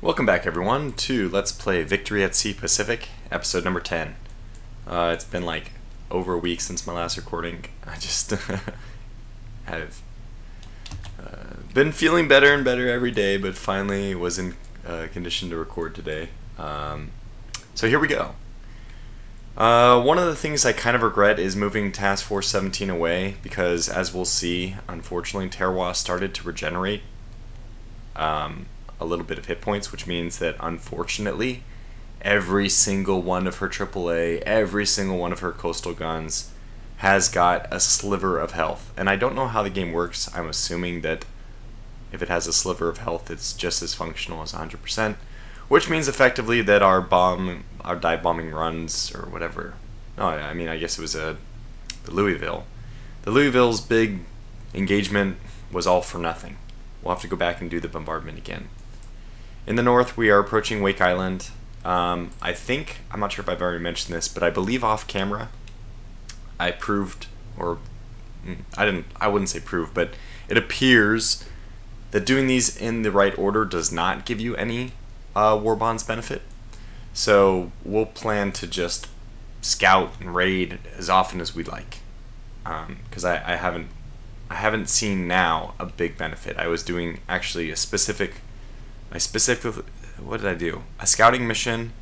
Welcome back everyone to Let's Play Victory at Sea Pacific, episode number 10. It's been like over a week since my last recording. I just have been feeling better and better every day, but finally was in condition to record today. So here we go. One of the things I kind of regret is moving Task Force 17 away, because as we'll see, unfortunately Tarawa started to regenerate a little bit of hit points, which means that unfortunately every single one of her AAA, every single one of her coastal guns has got a sliver of health. And I don't know how the game works. I'm assuming that if it has a sliver of health, it's just as functional as 100%, which means effectively that our dive bombing runs or whatever. No, I mean, I guess it was the Louisville. The Louisville's big engagement was all for nothing. We'll have to go back and do the bombardment again. In the north, we are approaching Wake Island. I'm not sure if I've already mentioned this, but I believe off camera, I proved, or I wouldn't say prove, but it appears that doing these in the right order does not give you any war bonds benefit. So we'll plan to just scout and raid as often as we'd like, because I haven't seen now a big benefit. I was doing actually what did I do? A scouting mission,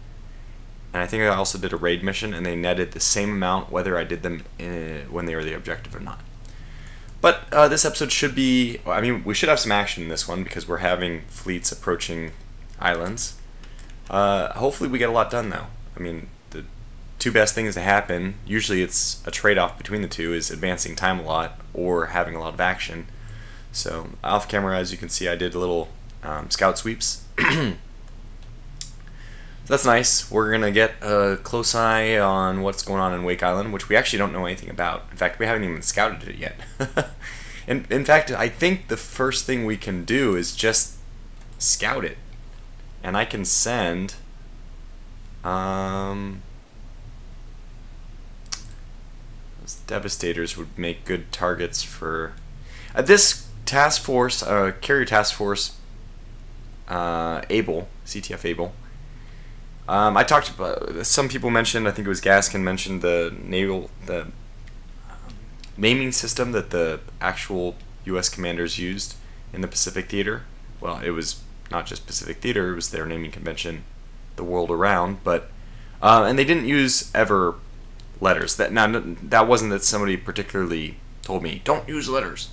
and I think I also did a raid mission, and they netted the same amount whether I did them when they were the objective or not. But this episode should be, I mean, we should have some action in this one because we're having fleets approaching islands. Hopefully we get a lot done though. I mean, the two best things to happen, usually it's a trade-off between the two, is advancing time a lot or having a lot of action. So off camera, as you can see, I did a little scout sweeps. That's nice. We're gonna get a close eye on what's going on in Wake Island, which we actually don't know anything about. In fact, we haven't even scouted it yet. In fact, I think the first thing we can do is just scout it, and I can send those Devastators would make good targets for this task force, carrier task force. Able, CTF Able. I talked about, some people mentioned, I think it was Gaskin mentioned the Naval, naming system that the actual U.S. commanders used in the Pacific Theater. Well, it was not just Pacific Theater, it was their naming convention the world around, but and they didn't use ever letters. That wasn't that somebody particularly told me, don't use letters.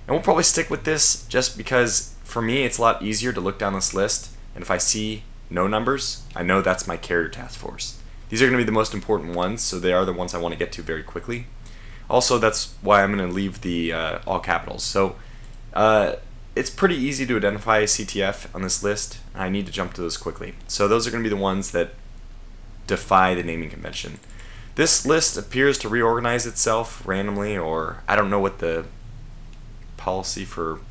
And we'll probably stick with this just because for me it's a lot easier to look down this list, and if I see no numbers, I know that's my carrier task force. These are going to be the most important ones, so they are the ones I want to get to very quickly. Also, that's why I'm going to leave the all capitals. So it's pretty easy to identify CTF on this list, and I need to jump to those quickly. So those are going to be the ones that defy the naming convention. This list appears to reorganize itself randomly, or I don't know what the policy for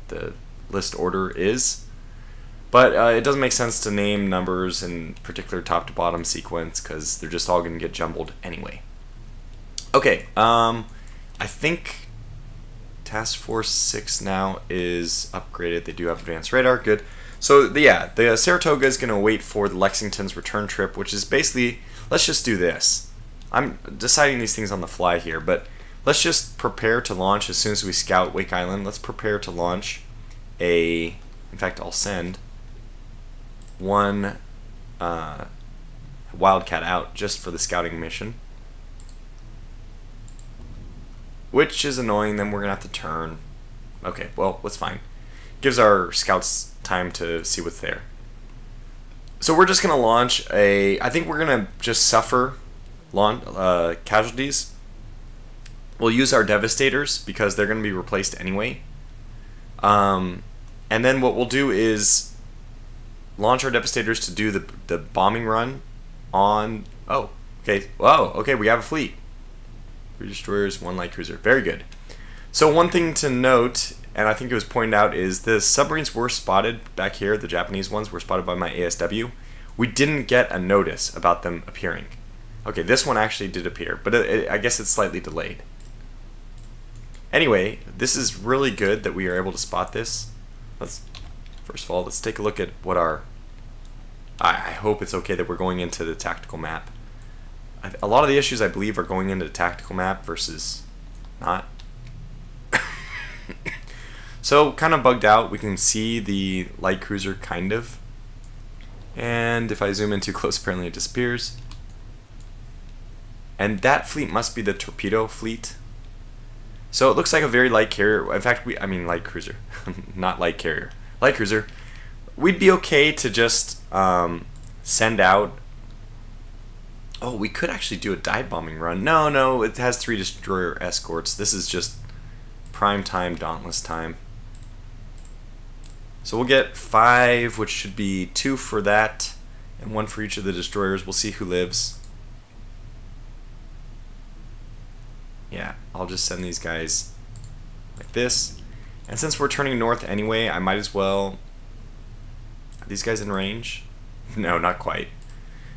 the list order is, but it doesn't make sense to name numbers in particular top to bottom sequence because they're just all going to get jumbled anyway. Okay, I think Task Force 6 now is upgraded. They do have advanced radar, good. So the Saratoga is going to wait for the Lexington's return trip, which is basically, let's just do this. I'm deciding these things on the fly here, but let's just prepare to launch as soon as we scout Wake Island. Let's prepare to launch in fact, I'll send one Wildcat out just for the scouting mission. Which is annoying, then we're going to have to turn. Okay, well, that's fine. Gives our scouts time to see what's there. So we're just going to launch I think we're going to just suffer casualties. We'll use our Devastators because they're going to be replaced anyway. And then what we'll do is launch our Devastators to do the bombing run on... Oh, okay. Whoa, okay, we have a fleet. 3 destroyers, 1 light cruiser. Very good. So one thing to note, and I think it was pointed out, is the submarines were spotted back here. The Japanese ones were spotted by my ASW. We didn't get a notice about them appearing. Okay, this one actually did appear, but I guess it's slightly delayed. Anyway, this is really good that we are able to spot this. Let's First of all, let's take a look at what our... I hope it's okay that we're going into the tactical map. A lot of the issues, I believe, are going into the tactical map versus not. So, kind of bugged out. We can see the light cruiser, kind of. And if I zoom in too close, apparently it disappears. And that fleet must be the torpedo fleet. So it looks like a very light carrier. In fact, I mean light cruiser, not light carrier. Light cruiser. We'd be okay to just send out... Oh, we could actually do a dive bombing run. No, it has 3 destroyer escorts. This is just prime time, dauntless time. So we'll get 5, which should be 2 for that, and 1 for each of the destroyers. We'll see who lives. Yeah, I'll just send these guys like this. And since we're turning north anyway, I might as well... Are these guys in range? No, not quite.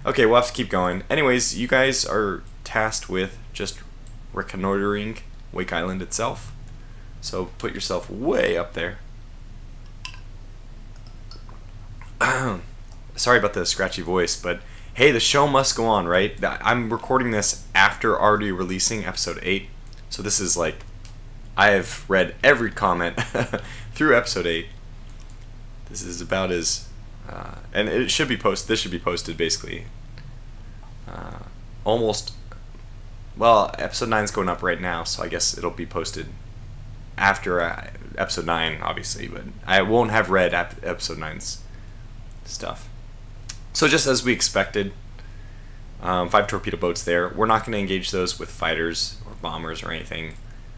Okay, we'll have to keep going. Anyways, you guys are tasked with just reconnoitering Wake Island itself. So put yourself way up there. Sorry about the scratchy voice, but hey, the show must go on, right? I'm recording this after already releasing episode 8, so this is like, I have read every comment through episode 8. This is about as, and it should be posted, this should be posted basically, almost, well, episode 9 is going up right now, so I guess it'll be posted after episode 9, obviously, but I won't have read episode 9's stuff. So just as we expected, 5 torpedo boats there. We're not going to engage those with fighters or bombers or anything.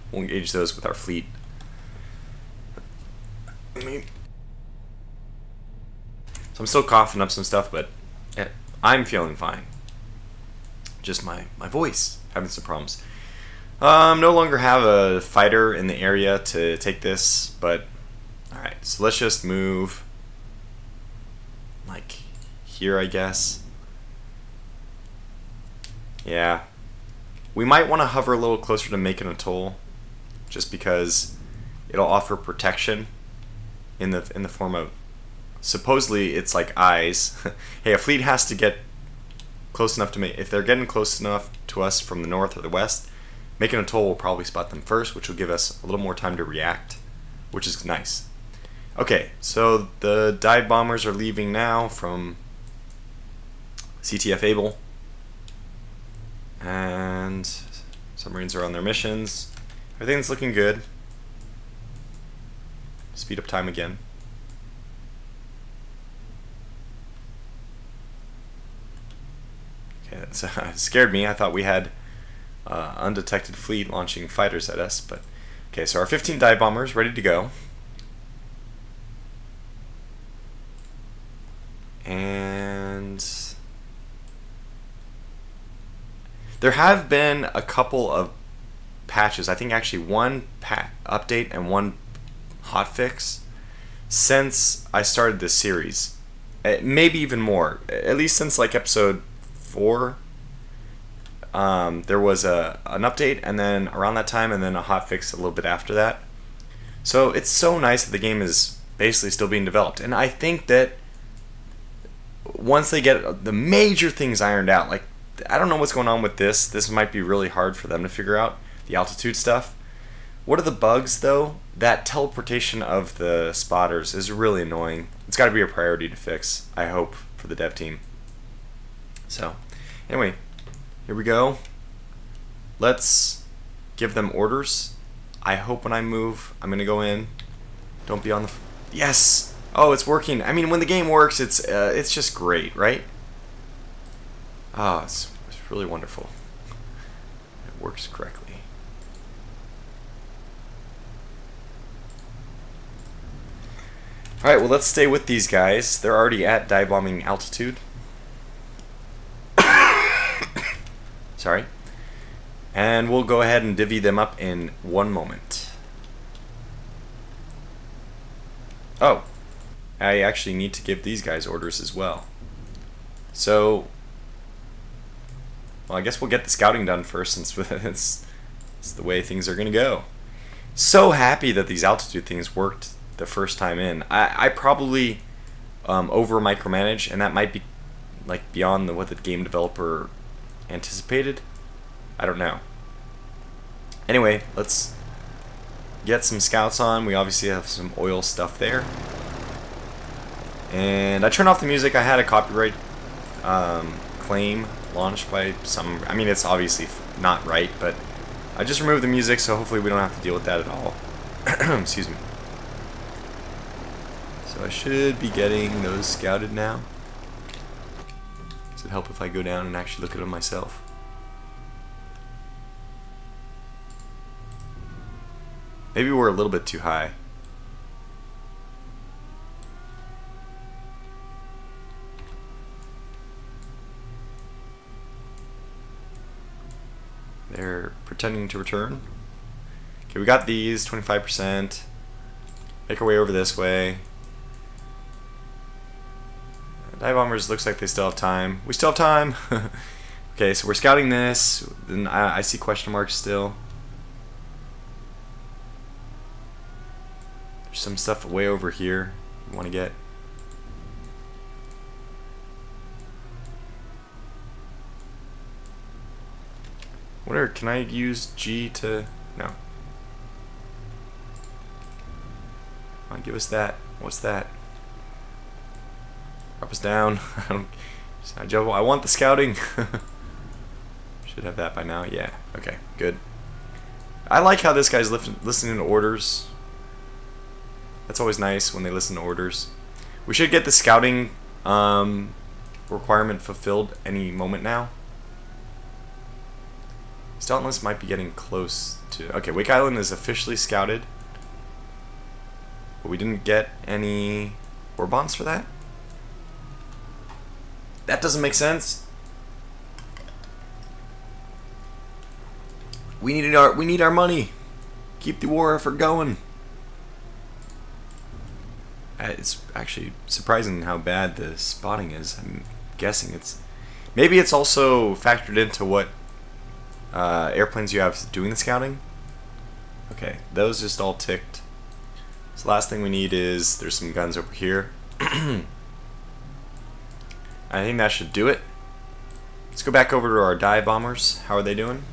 We'll engage those with our fleet. So I'm still coughing up some stuff, but I'm feeling fine. Just my voice having some problems. No longer have a fighter in the area to take this, but alright, so let's just move like here, I guess. Yeah. We might want to hover a little closer to Macon Atoll, just because it'll offer protection in the form of, supposedly it's like eyes. Hey, a fleet has to get close enough to if they're getting close enough to us from the north or the west, Macon Atoll will probably spot them first, which will give us a little more time to react, which is nice. Okay, so the dive bombers are leaving now from CTF Able, and submarines are on their missions. Everything's looking good. Speed up time again. Okay, that scared me. I thought we had undetected fleet launching fighters at us, but okay. So our 15 dive bombers ready to go, and there have been a couple of patches. I think actually one update and one hotfix since I started this series. Maybe even more. At least since like episode 4. There was an update, and then around that time, and then a hotfix a little bit after that. So it's so nice that the game is basically still being developed. And I think that once they get the major things ironed out, like, I don't know what's going on with this. This might be really hard for them to figure out, the altitude stuff. What are the bugs, though? That teleportation of the spotters is really annoying. It's got to be a priority to fix, I hope, for the dev team. So, anyway, here we go. Let's give them orders. I hope when I move, I'm going to go in. Don't be on the... Yes! Oh, it's working. I mean, when the game works, it's just great, right? Oh, it's really wonderful. It works correctly. Alright, well, let's stay with these guys. They're already at dive bombing altitude. Sorry. And we'll go ahead and divvy them up in one moment. Oh, I actually need to give these guys orders as well. So, well, I guess we'll get the scouting done first, since it's the way things are going to go. So happy that these altitude things worked the first time in. I probably over micromanage, and that might be like beyond what the game developer anticipated. I don't know. Anyway, let's get some scouts on. We obviously have some oil stuff there. And I turned off the music. I had a copyright claim launched by some... I mean, it's obviously not right, but I just removed the music, so hopefully we don't have to deal with that at all. Excuse me. So I should be getting those scouted now. Does it help if I go down and actually look at them myself? Maybe we're a little bit too high. They're pretending to return. Okay, we got these, 25%. Make our way over this way. Dive bombers looks like they still have time. We still have time! Okay, so we're scouting this. Then I see question marks still. There's some stuff way over here we want to get. Whatever, can I use G to... No. Come on, give us that. What's that? Drop us down. I want the scouting. Should have that by now. Yeah, okay, good. I like how this guy's listening to orders. That's always nice when they listen to orders. We should get the scouting requirement fulfilled any moment now. Dauntless might be getting close to... Okay, Wake Island is officially scouted. But we didn't get any ore bonds for that? That doesn't make sense. We need our money. Keep the war effort going. It's actually surprising how bad the spotting is. I'm guessing it's... Maybe it's also factored into what airplanes you have doing the scouting. Okay, those just all ticked. So the last thing we need is... There's some guns over here. I think that should do it. Let's go back over to our dive bombers. How are they doing?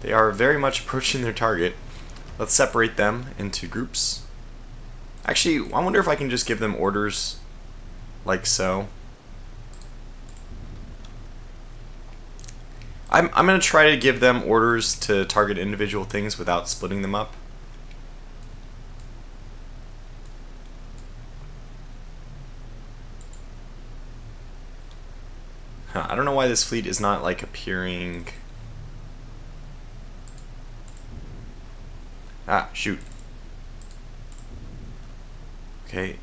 They are very much approaching their target. Let's separate them into groups. Actually, I wonder if I can just give them orders like so. I'm going to try to give them orders to target individual things without splitting them up. I don't know why this fleet is not like appearing. Ah, shoot. Okay,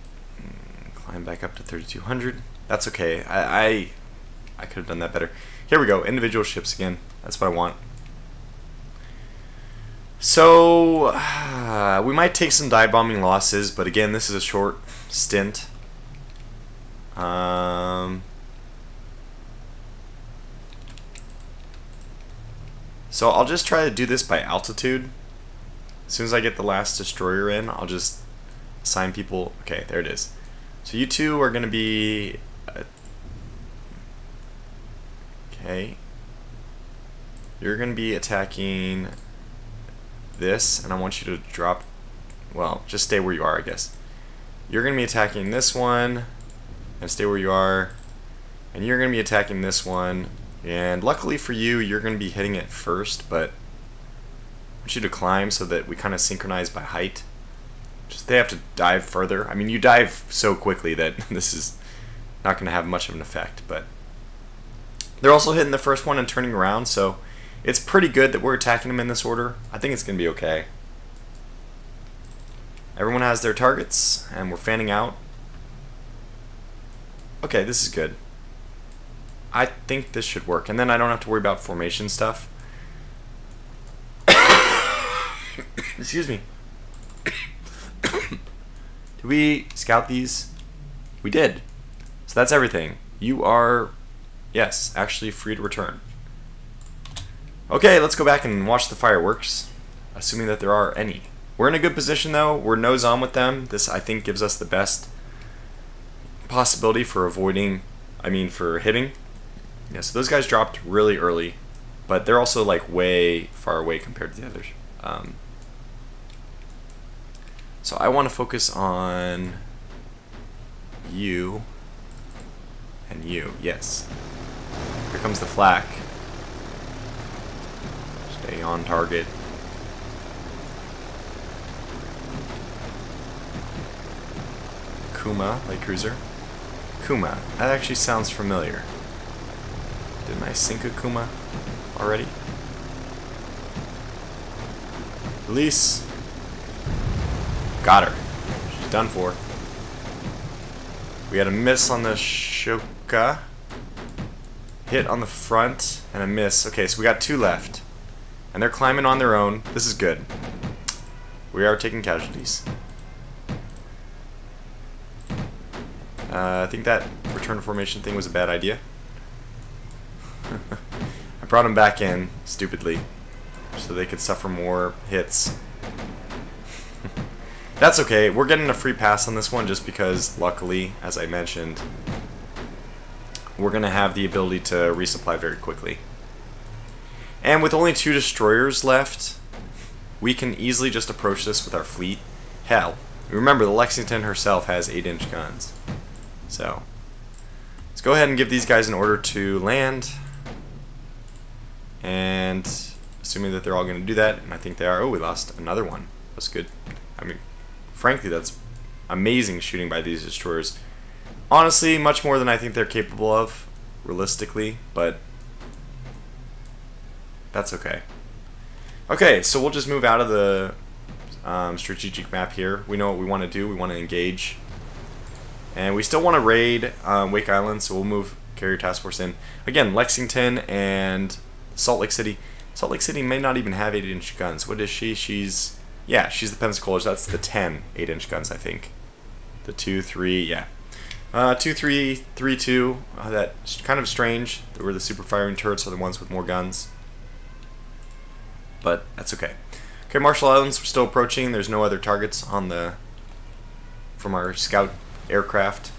climb back up to 3,200. That's okay. I could have done that better. Here we go. Individual ships again. That's what I want. So we might take some dive bombing losses, but again, this is a short stint. So I'll just try to do this by altitude. As soon as I get the last destroyer in, I'll just assign people. Okay, there it is. So you two are going to be... okay. You're going to be attacking this, and I want you to drop... Well, just stay where you are, I guess. You're going to be attacking this one, and stay where you are. And you're going to be attacking this one. And luckily for you, you're going to be hitting it first, but I want you to climb so that we kind of synchronize by height. Just they have to dive further. I mean, you dive so quickly that this is not going to have much of an effect, but they're also hitting the first one and turning around, so it's pretty good that we're attacking them in this order. I think it's going to be okay. Everyone has their targets, and we're fanning out. Okay, this is good. I think this should work, and then I don't have to worry about formation stuff. Excuse me. Did we scout these? We did. So that's everything. You are, yes, actually free to return. Okay, let's go back and watch the fireworks, assuming that there are any. We're in a good position though. We're nose on with them. This, I think, gives us the best possibility for avoiding, for hitting. Yeah, so those guys dropped really early, but they're also like way far away compared to the others. So I want to focus on you and you. Yes. Here comes the flak. Stay on target. Kuma, light cruiser. Kuma. That actually sounds familiar. Didn't I sink a Kuma already? Release. Got her. She's done for. We had a miss on the Shoka. Hit on the front and a miss. Okay, so we got 2 left. And they're climbing on their own. This is good. We are taking casualties. I think that return to formation thing was a bad idea. I brought them back in, stupidly, so they could suffer more hits. That's okay, we're getting a free pass on this one just because, luckily, as I mentioned, we're going to have the ability to resupply very quickly. And with only 2 destroyers left, we can easily just approach this with our fleet. Hell, remember the Lexington herself has 8-inch guns. So, let's go ahead and give these guys an order to land. And assuming that they're all going to do that, and I think they are. Oh, we lost another one. That's good. Frankly, that's amazing shooting by these destroyers. Honestly, much more than I think they're capable of, realistically, but that's okay. Okay, so we'll just move out of the strategic map here. We know what we want to do. We want to engage. And we still want to raid Wake Island, so we'll move Carrier Task Force in. Again, Lexington and Salt Lake City. Salt Lake City may not even have 8-inch guns. What is she? She's the Pensacola. That's the 10 8-inch guns, I think. The 2, 3, yeah. 2, 3, 3, 2. That's kind of strange. Where the super firing turrets are the ones with more guns. But that's okay. Okay, Marshall Islands, we're still approaching. There's no other targets on from our scout aircraft.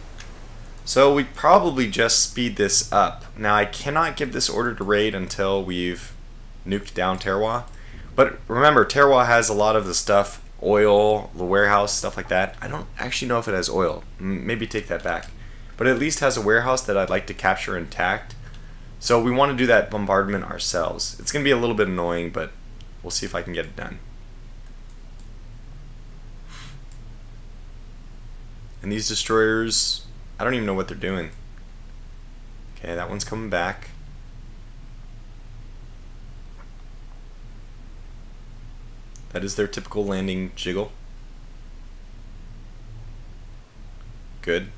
So we probably just speed this up. Now I cannot give this order to raid until we've nuked down Tarawa. But remember, Tarawa has a lot of the stuff, oil, the warehouse, stuff like that. I don't actually know if it has oil. Maybe take that back. But it at least has a warehouse that I'd like to capture intact. So we want to do that bombardment ourselves. It's going to be a little bit annoying, but we'll see if I can get it done. And these destroyers, I don't even know what they're doing. Okay, that one's coming back. That is their typical landing jiggle. Good.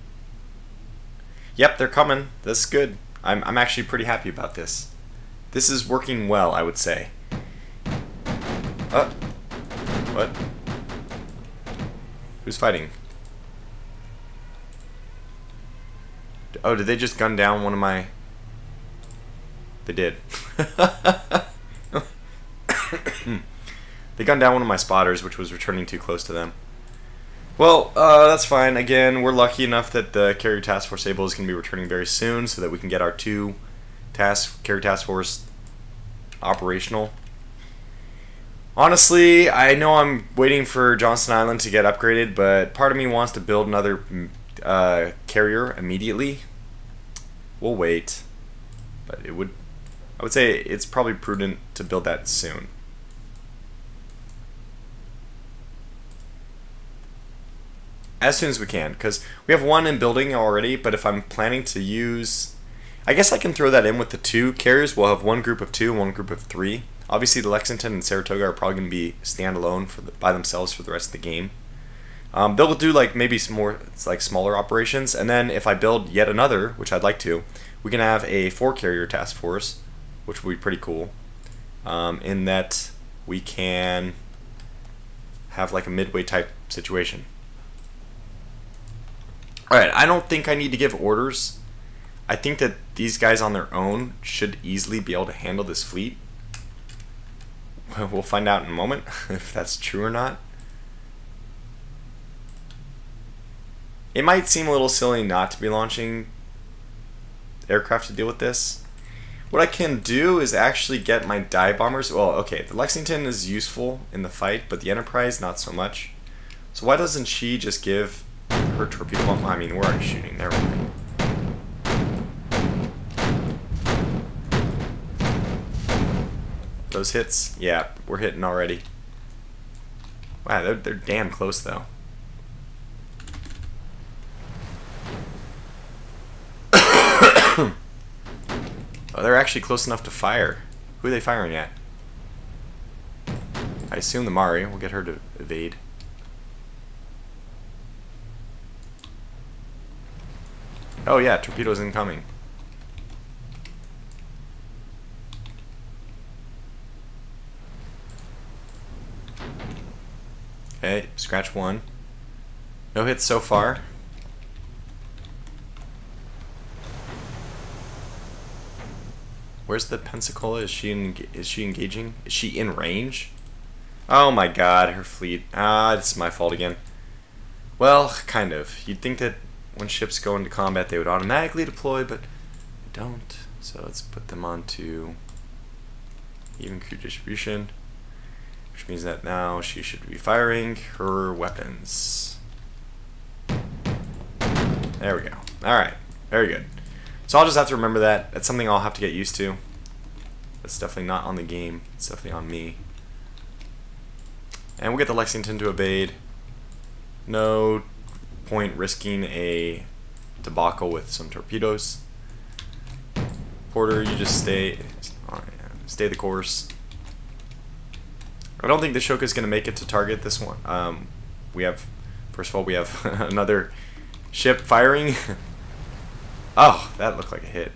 Yep, they're coming. That's good. I'm actually pretty happy about this. This is working well, I would say. What? Who's fighting? Oh, did they just gun down one of my... They did. They gunned down one of my spotters, which was returning too close to them. Well, that's fine. Again, we're lucky enough that the Carrier Task Force Able is going to be returning very soon so that we can get our 2 Carrier Task Force operational. Honestly, I know I'm waiting for Johnston Island to get upgraded, but part of me wants to build another carrier immediately. We'll wait, but I would say it's probably prudent to build that soon. As soon as we can, because we have 1 in building already, but if I'm planning to use... I guess I can throw that in with the 2 carriers. We'll have 1 group of 2 and 1 group of 3. Obviously, the Lexington and Saratoga are probably going to be standalone by themselves for the rest of the game. They'll do like maybe some more like smaller operations, and then if I build yet another, which I'd like to, we can have a 4 carrier task force, which would be pretty cool. In that we can have like a midway type situation. Alright, I don't think I need to give orders. I think that these guys on their own should easily be able to handle this fleet. We'll find out in a moment if that's true or not. It might seem a little silly not to be launching aircraft to deal with this. What I can do is actually get my dive bombers. Well, okay, the Lexington is useful in the fight, but the Enterprise not so much. So why doesn't she just give her torpedo bomb? I mean, we're already shooting. Never mind. Those hits? Yeah, we're hitting already. Wow, they're damn close though. Oh, they're actually close enough to fire. Who are they firing at? I assume the Mari. We'll get her to evade. Oh yeah, torpedoes incoming. Okay, scratch one. No hits so far. Where's the Pensacola? Is she engaging? Is she in range? Oh my god, her fleet. Ah, it's my fault again. Well, kind of. You'd think that when ships go into combat they would automatically deploy, but they don't. So let's put them onto even crew distribution, which means that now she should be firing her weapons. There we go. Alright, very good. So I'll just have to remember that. That's something I'll have to get used to. That's definitely not on the game. It's definitely on me. And we'll get the Lexington to evade. No point risking a debacle with some torpedoes. Porter, you just stay the course. I don't think the Shoka's going to make it to target this one. First of all, we have another ship firing. Oh, that looked like a hit.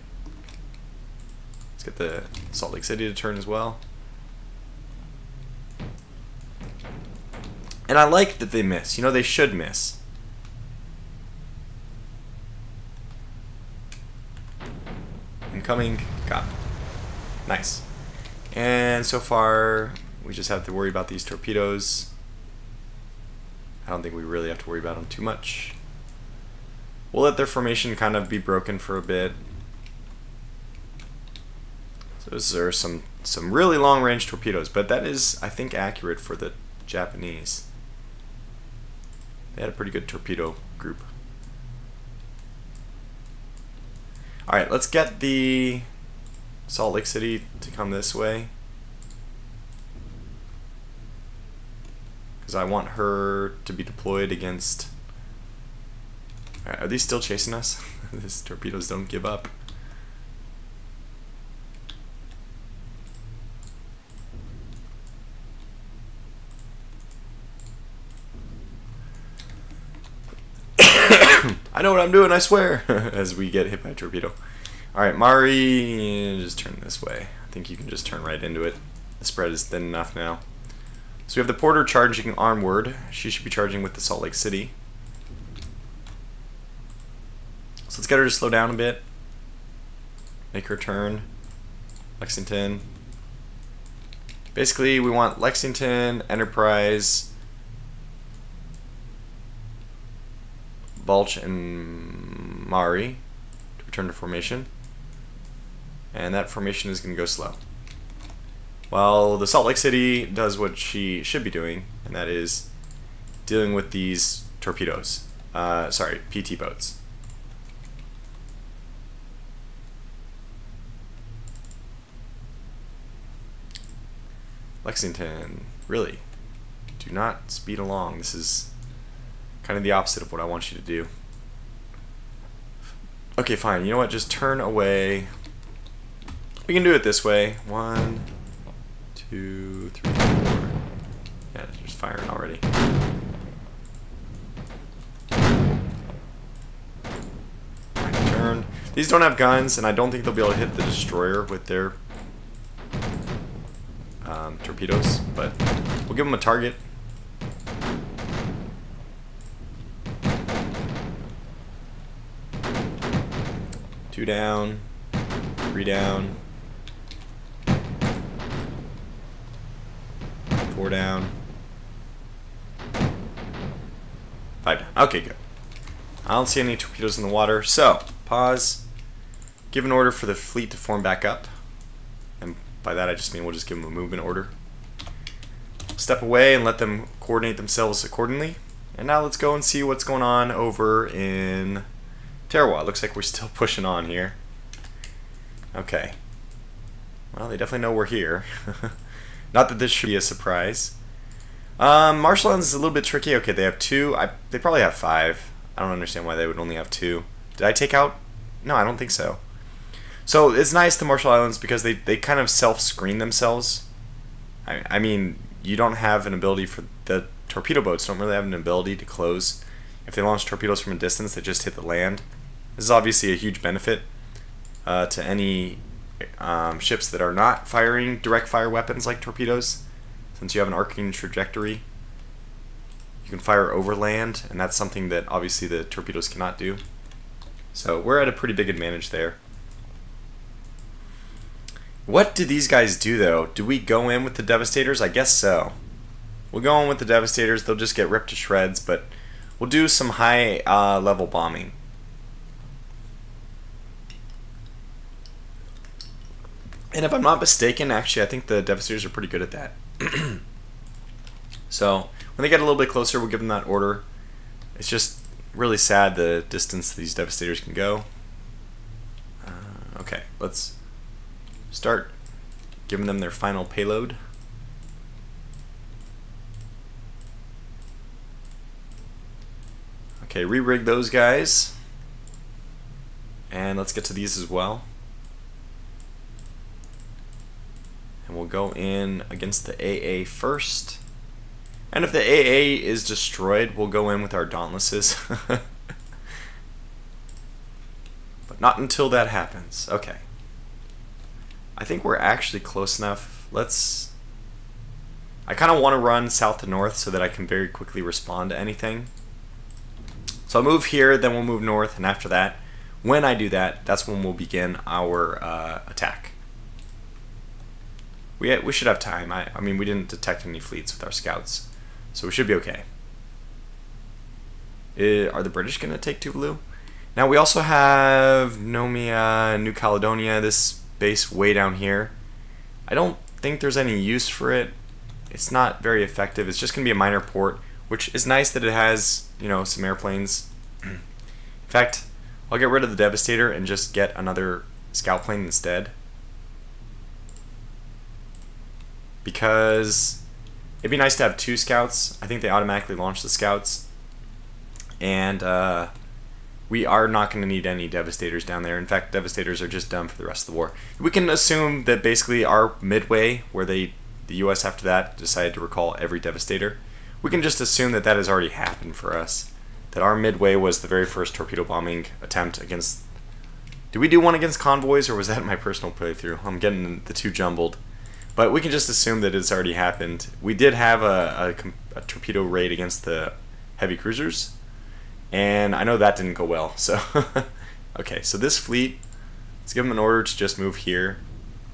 Let's get the Salt Lake City to turn as well. And I like that they miss. You know, they should miss. Incoming. Got it. Nice. And so far, we just have to worry about these torpedoes. I don't think we really have to worry about them too much. We'll let their formation kind of be broken for a bit. So those are some really long-range torpedoes, but that is, I think, accurate for the Japanese. They had a pretty good torpedo group. Alright, let's get the Salt Lake City to come this way, because I want her to be deployed against... Alright, are these still chasing us? These torpedoes don't give up. I know what I'm doing, I swear, as we get hit by a torpedo. Alright, Mari, just turn this way. I think you can just turn right into it. The spread is thin enough now. So we have the Porter charging onward. She should be charging with the Salt Lake City. So let's get her to slow down a bit. Make her turn. Lexington. Basically, we want Lexington, Enterprise, Balch, and Mari to return to formation. And that formation is going to go slow. While the Salt Lake City does what she should be doing, and that is dealing with these torpedoes. Sorry, PT boats. Lexington, really, do not speed along. This is kind of the opposite of what I want you to do. Okay, fine. You know what? Just turn away. We can do it this way. 1, 2, 3, 4. Yeah, there's firing already. Turn. These don't have guns, and I don't think they'll be able to hit the destroyer with their torpedoes, but we'll give them a target. Two down, 3 down, 4 down, 5 down. Okay, good. I don't see any torpedoes in the water, so pause. Give an order for the fleet to form back up. And by that I just mean we'll just give them a movement order. Step away and let them coordinate themselves accordingly. And now let's go and see what's going on over in Tarawa. Looks like we're still pushing on here. Okay. Well, they definitely know we're here. Not that this should be a surprise. Marshall Islands is a little bit tricky. Okay, they have 2. They probably have 5. I don't understand why they would only have 2. Did I take out? No, I don't think so. So it's nice, the Marshall Islands, because they kind of self-screen themselves. I mean, you don't have an ability for the torpedo boats don't really have an ability to close. If they launch torpedoes from a distance, they just hit the land. This is obviously a huge benefit to any ships that are not firing direct fire weapons like torpedoes. Since you have an arcing trajectory, you can fire over land, and that's something that obviously the torpedoes cannot do. So we're at a pretty big advantage there. What do these guys do though? Do we go in with the Devastators? I guess so. We'll go in with the Devastators. They'll just get ripped to shreds, but we'll do some high level bombing. And if I'm not mistaken, actually I think the Devastators are pretty good at that. So when they get a little bit closer, we'll give them that order. It's just really sad the distance these Devastators can go. Okay, let's start giving them their final payload. Okay, re-rig those guys. And let's get to these as well. And we'll go in against the AA first. And if the AA is destroyed, we'll go in with our Dauntlesses. But not until that happens. Okay. I think we're actually close enough. I kind of want to run south to north so that I can very quickly respond to anything. So I'll move here, then we'll move north, and after that, when I do that, that's when we'll begin our attack. We should have time. I mean, we didn't detect any fleets with our scouts, so we should be okay. Are the British going to take Tuvalu? Now we also have Nomia, New Caledonia, this base way down here. I don't think there's any use for it. It's not very effective. It's just going to be a minor port, which is nice that it has, you know, some airplanes. In fact, I'll get rid of the Devastator and just get another scout plane instead. Because it'd be nice to have 2 scouts. I think they automatically launch the scouts. And we are not going to need any Devastators down there. In fact, Devastators are just done for the rest of the war. We can assume that basically our midway, where the US after that decided to recall every Devastator, we can just assume that that has already happened for us. That our midway was the very first torpedo bombing attempt against... Did we do one against convoys, or was that my personal playthrough? I'm getting the 2 jumbled. But we can just assume that it's already happened. We did have a torpedo raid against the heavy cruisers, and I know that didn't go well. So, okay, so this fleet, let's give them an order to just move here,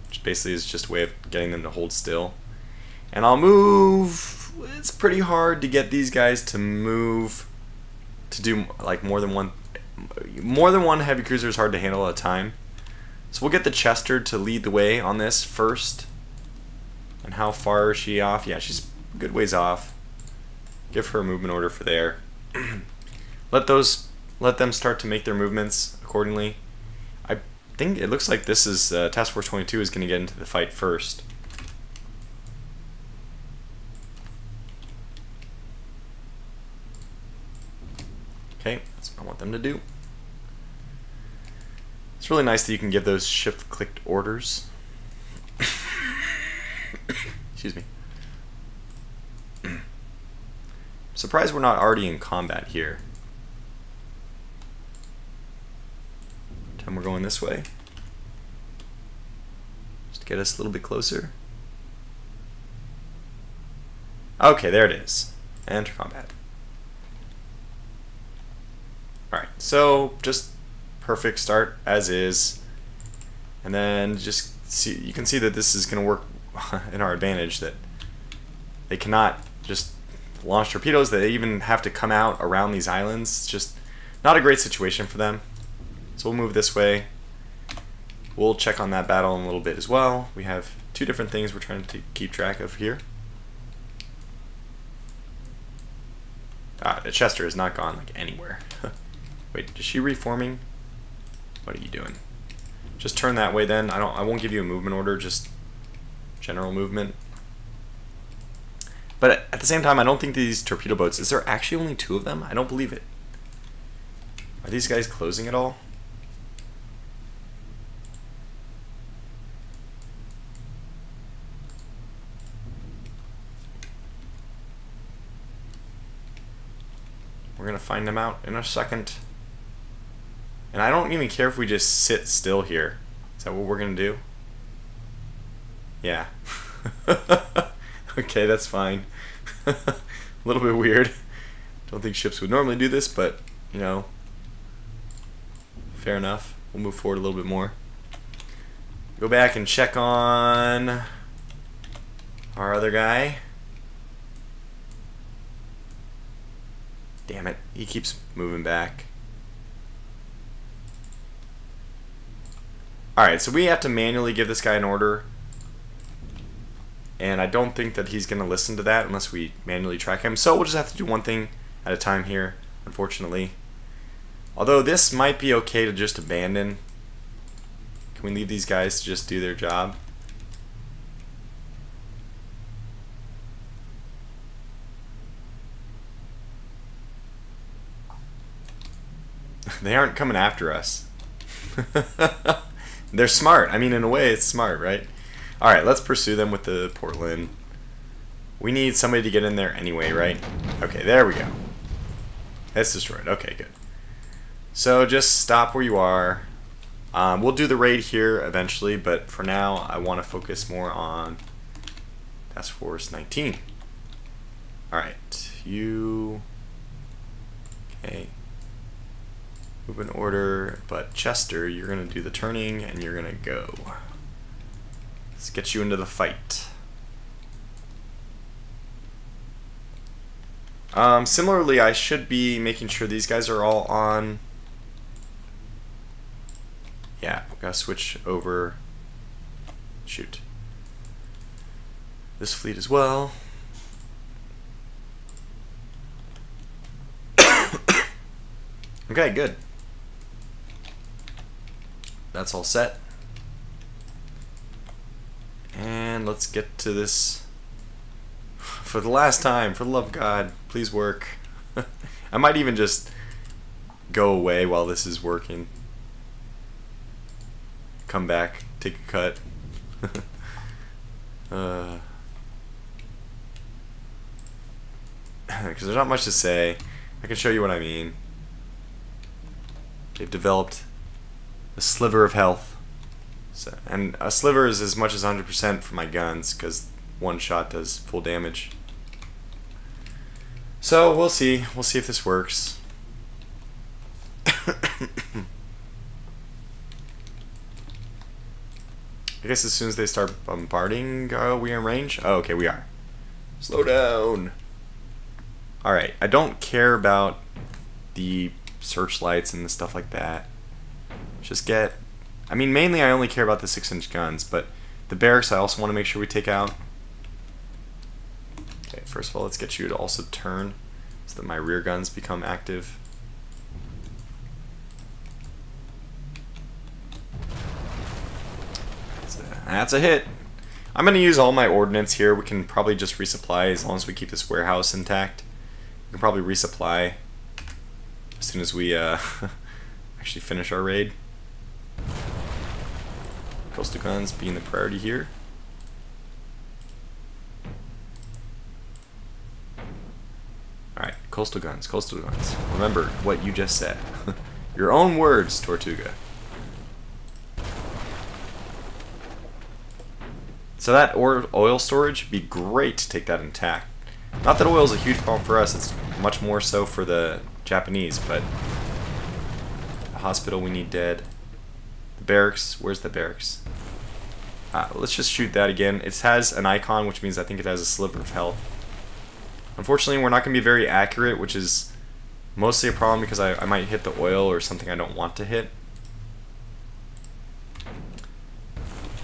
which basically is just a way of getting them to hold still. And I'll move. It's pretty hard to get these guys to move to do like more than one heavy cruiser is hard to handle at a time. So we'll get the Chester to lead the way on this first. And how far is she off? Yeah, she's a good ways off. Give her a movement order for there. Let them start to make their movements accordingly. I think it looks like this is Task Force 22 is going to get into the fight first. Okay, that's what I want them to do. It's really nice that you can give those shift-clicked orders. Excuse me. Surprised we're not already in combat here. Time we're going this way. Just to get us a little bit closer. Okay, there it is. Enter combat. Alright, so just perfect start as is. And then just see, you can see that this is going to work in our advantage, that they cannot just launch torpedoes. They even have to come out around these islands. It's just not a great situation for them. So we'll move this way. We'll check on that battle in a little bit as well. We have two different things we're trying to keep track of here. The Chester has not gone like anywhere. Wait, is she reforming? What are you doing? Just turn that way then. I won't give you a movement order, just general movement. But at the same time, I don't think these torpedo boats, is there actually only 2 of them? I don't believe it. Are these guys closing at all? We're gonna find them out in a second. And I don't even care if we just sit still here. Is that what we're gonna do? Yeah. Okay, that's fine. A little bit weird. Don't think ships would normally do this, but, you know, fair enough. We'll move forward a little bit more. Go back and check on our other guy. Damn it, he keeps moving back. Alright, so we have to manually give this guy an order. And I don't think that he's going to listen to that unless we manually track him. So we'll just have to do one thing at a time here, unfortunately. Although this might be okay to just abandon. Can we leave these guys to just do their job? They aren't coming after us. They're smart. I mean, in a way, it's smart, right? Alright, let's pursue them with the Portland. We need somebody to get in there anyway, right? Okay, there we go. That's destroyed. Okay, good. So just stop where you are. We'll do the raid here eventually, but for now, I want to focus more on Task Force 19. Alright, you... Okay. Move in order, but Chester, you're going to do the turning, and you're going to go. Let's get you into the fight. Similarly, I should be making sure these guys are all on. Yeah, we've got to switch over. Shoot. This fleet as well. Okay, good. That's all set. And let's get to this for the last time. For the love of God, please work. I might even just go away while this is working. Come back, take a cut. Because there's not much to say. I can show you what I mean. They've developed a sliver of health. So, and a sliver is as much as 100% for my guns, because one shot does full damage. So we'll see. We'll see if this works. I guess as soon as they start bombarding, we are in range? Oh, okay, we are. Slow down. Alright, I don't care about the searchlights and the stuff like that. Just get... I mean, mainly I only care about the 6-inch guns, but the barracks I also want to make sure we take out. Okay, first of all, let's get you to also turn so that my rear guns become active. That's a hit. I'm going to use all my ordnance here. We can probably just resupply as long as we keep this warehouse intact. We can probably resupply as soon as we actually finish our raid. Coastal guns being the priority here. Alright, coastal guns, coastal guns. Remember what you just said. Your own words, Tortuga. So that oil storage would be great to take that intact. Not that oil is a huge problem for us, it's much more so for the Japanese, but the hospital we need dead. The barracks, where's the barracks? Let's just shoot that again. It has an icon, which means I think it has a sliver of health. Unfortunately, we're not going to be very accurate, which is Mostly a problem because I might hit the oil or something I don't want to hit.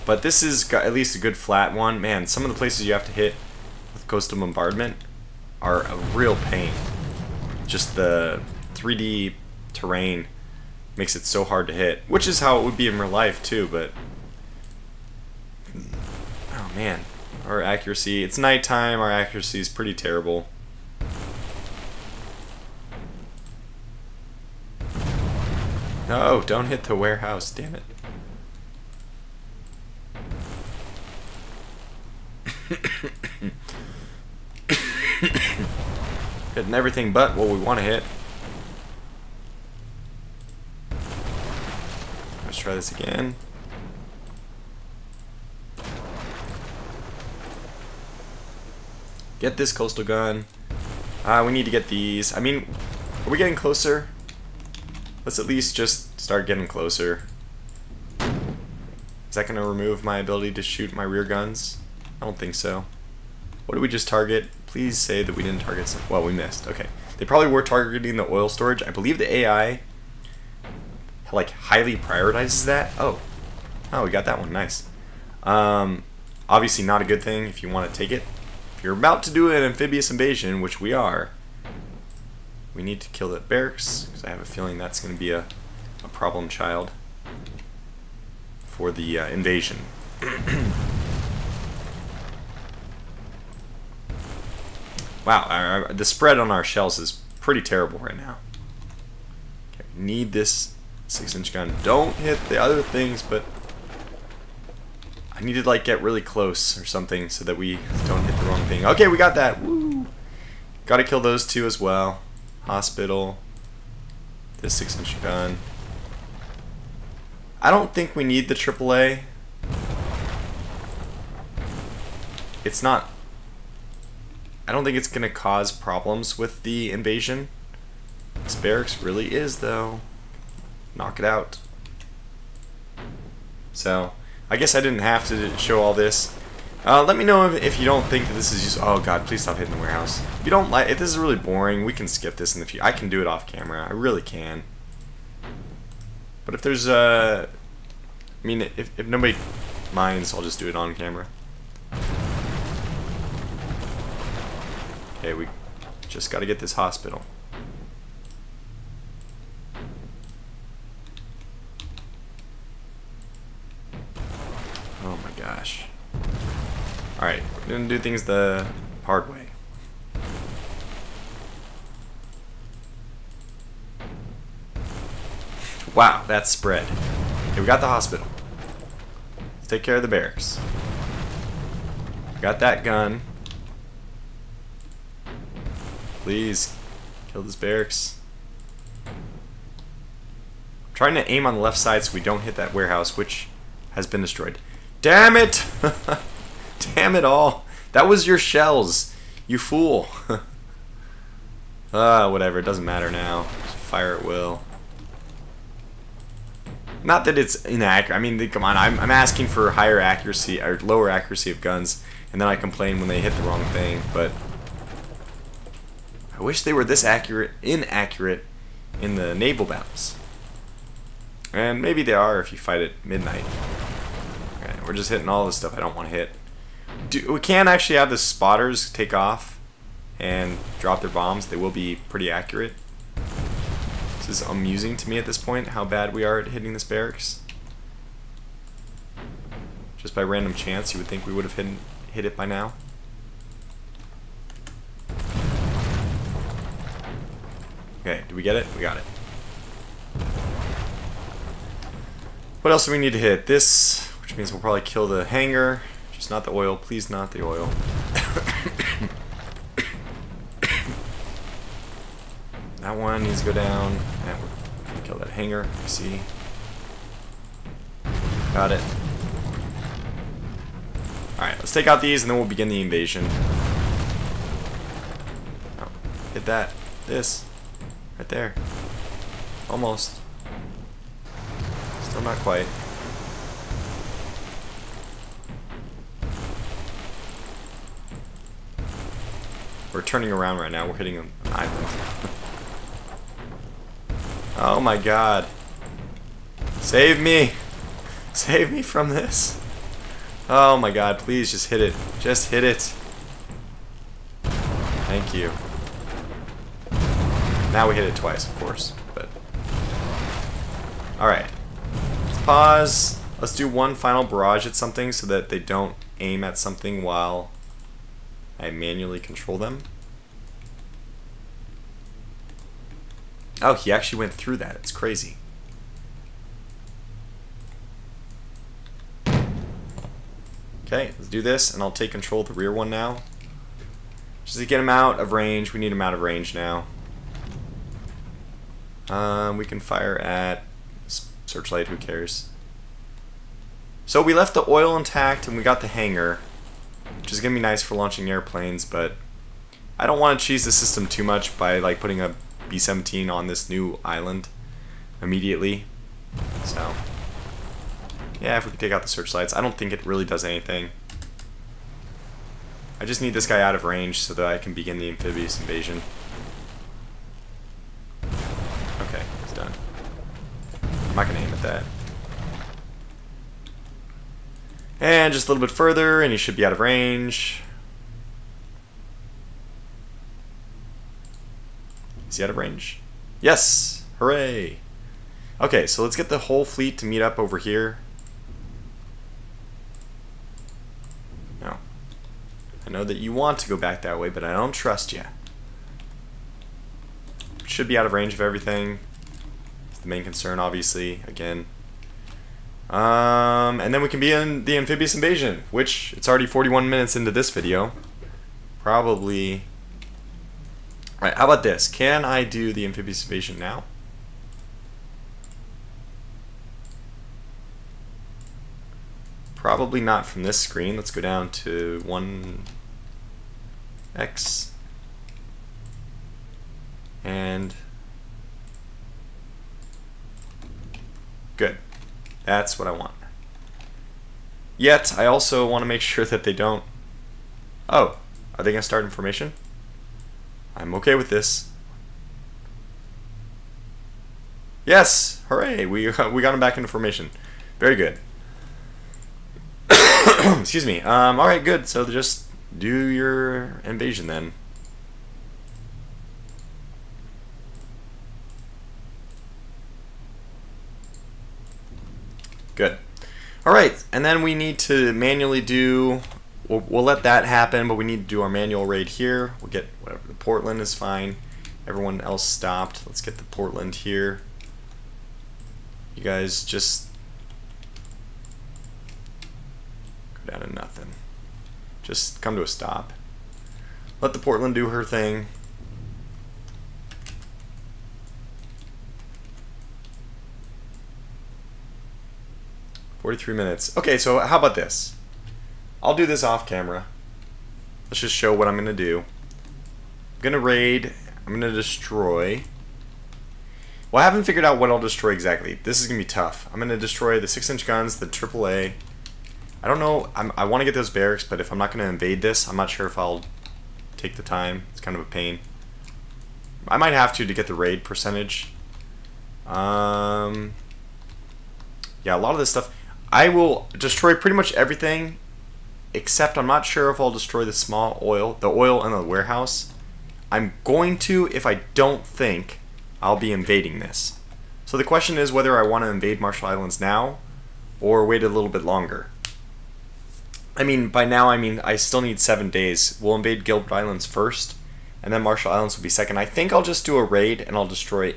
But this is at least a good flat one. Man, some of the places you have to hit with coastal bombardment are a real pain. Just the 3D terrain makes it so hard to hit, which is how it would be in real life too, but oh man, our accuracy, it's nighttime, our accuracy is pretty terrible. No, don't hit the warehouse, damn it. Hitting everything but what we want to hit. Let's try this again. Get this coastal gun. We need to get these. I mean, are we getting closer? Let's at least just start getting closer. Is that going to remove my ability to shoot my rear guns? I don't think so. What did we just target? Please say that we didn't target some. Well, we missed. Okay. They probably were targeting the oil storage. I believe the AI like highly prioritizes that. Oh, we got that one. Nice. Obviously not a good thing if you want to take it. If you're about to do an amphibious invasion, which we are, we need to kill the barracks, because I have a feeling that's going to be a problem child for the invasion. Wow, the spread on our shells is pretty terrible right now. Okay, we need this 6-inch gun. Don't hit the other things, but I need to like get really close or something so that we don't hit the wrong thing. Okay, we got that. Woo! Got to kill those two as well. Hospital. This 6-inch gun. I don't think we need the AAA. It's not. I don't think it's going to cause problems with the invasion. This barracks really is, though. Knock it out. So, I guess I didn't have to show all this. Let me know if you don't think that this is just. Oh God, please stop hitting the warehouse. If you don't like, if this is really boring, we can skip this in the future. I can do it off camera. I really can. But if there's I mean, if nobody minds, I'll just do it on camera. Okay, we just got to get this hospital. Oh my gosh. Alright, we're going to do things the hard way. Wow, that's spread. Okay, we got the hospital. Let's take care of the barracks. We got that gun. Please, kill this barracks. I'm trying to aim on the left side so we don't hit that warehouse, which has been destroyed. Damn it! Damn it all! That was your shells, you fool! Whatever, it doesn't matter now. Just fire at will. Not that it's inaccurate. I mean, come on, I'm asking for higher accuracy, or lower accuracy of guns, and then I complain when they hit the wrong thing, but I wish they were this inaccurate in the naval battles. And maybe they are if you fight at midnight. Okay, we're just hitting all the stuff I don't want to hit. We can actually have the spotters take off and drop their bombs. They will be pretty accurate. This is amusing to me at this point, how bad we are at hitting this barracks. Just by random chance, you would think we would have hit it by now. Okay, do we get it? We got it. What else do we need to hit? This, which means we'll probably kill the hangar. Just not the oil. Please not the oil. That one needs to go down. And we're going to kill that hangar. I see. Got it. Alright, let's take out these and then we'll begin the invasion. Oh, hit that. This. Right there. Almost. Still not quite. We're turning around right now. We're hitting an island. Oh my god. Save me! Save me from this! Oh my god, please just hit it. Just hit it. Thank you. Now we hit it twice, of course, but... Alright. Let's pause. Let's do one final barrage at something so that they don't aim at something while I manually control them. Oh, he actually went through that. It's crazy. Okay, let's do this, and I'll take control of the rear one now. Just to get him out of range. We need him out of range now. We can fire at searchlight, who cares? So we left the oil intact and we got the hangar, which is going to be nice for launching airplanes, but I don't want to cheese the system too much by like putting a B-17 on this new island immediately. So yeah, if we could take out the searchlights. I don't think it really does anything. I just need this guy out of range so that I can begin the amphibious invasion. Okay, it's done. I'm not going to aim at that. And just a little bit further, and he should be out of range. Is he out of range? Yes! Hooray! Okay, so let's get the whole fleet to meet up over here. No. I know that you want to go back that way, but I don't trust you. Should be out of range of everything. It's the main concern, obviously, again. And then we can be in the amphibious invasion, which it's already 41 minutes into this video. Probably... Alright, how about this? Can I do the amphibious invasion now? Probably not from this screen. Let's go down to 1x. And... good. That's what I want. Yet, I also want to make sure that they don't... Oh, are they going to start in formation? I'm okay with this. Yes! Hooray! We got them back into formation. Very good. Excuse me. Alright, good. So just do your invasion then. Good. Alright, and then we need to manually do... We'll let that happen, but we need to do our manual raid here. We'll get whatever. The Portland is fine. Everyone else stopped. Let's get the Portland here. You guys just... go down to nothing. Just come to a stop. Let the Portland do her thing. "43 minutes. Okay, so how about this? I'll do this off camera. Let's just show what I'm going to do. I'm going to raid. I'm going to destroy. Well, I haven't figured out what I'll destroy exactly. This is going to be tough. I'm going to destroy the 6-inch guns, the AAA. I don't know. I want to get those barracks, but if I'm not going to invade this, I'm not sure if I'll take the time. It's kind of a pain. I might have to get the raid percentage. Yeah, a lot of this stuff. I will destroy pretty much everything, except I'm not sure if I'll destroy the small oil, the oil in the warehouse. I'm going to if I don't think I'll be invading this. So the question is whether I want to invade Marshall Islands now or wait a little bit longer. I mean, by now, I still need 7 days. We'll invade Gilbert Islands first, and then Marshall Islands will be second. I think I'll just do a raid and I'll destroy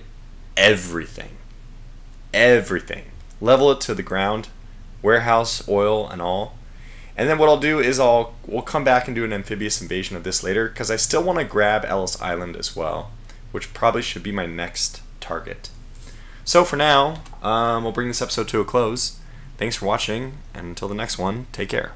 everything. Everything. Level it to the ground. Warehouse, oil, and all. And then what I'll do is we'll come back and do an amphibious invasion of this later, because I still want to grab Ellis Island as well, which probably should be my next target. So for now, we'll bring this episode to a close. Thanks for watching, and until the next one, take care.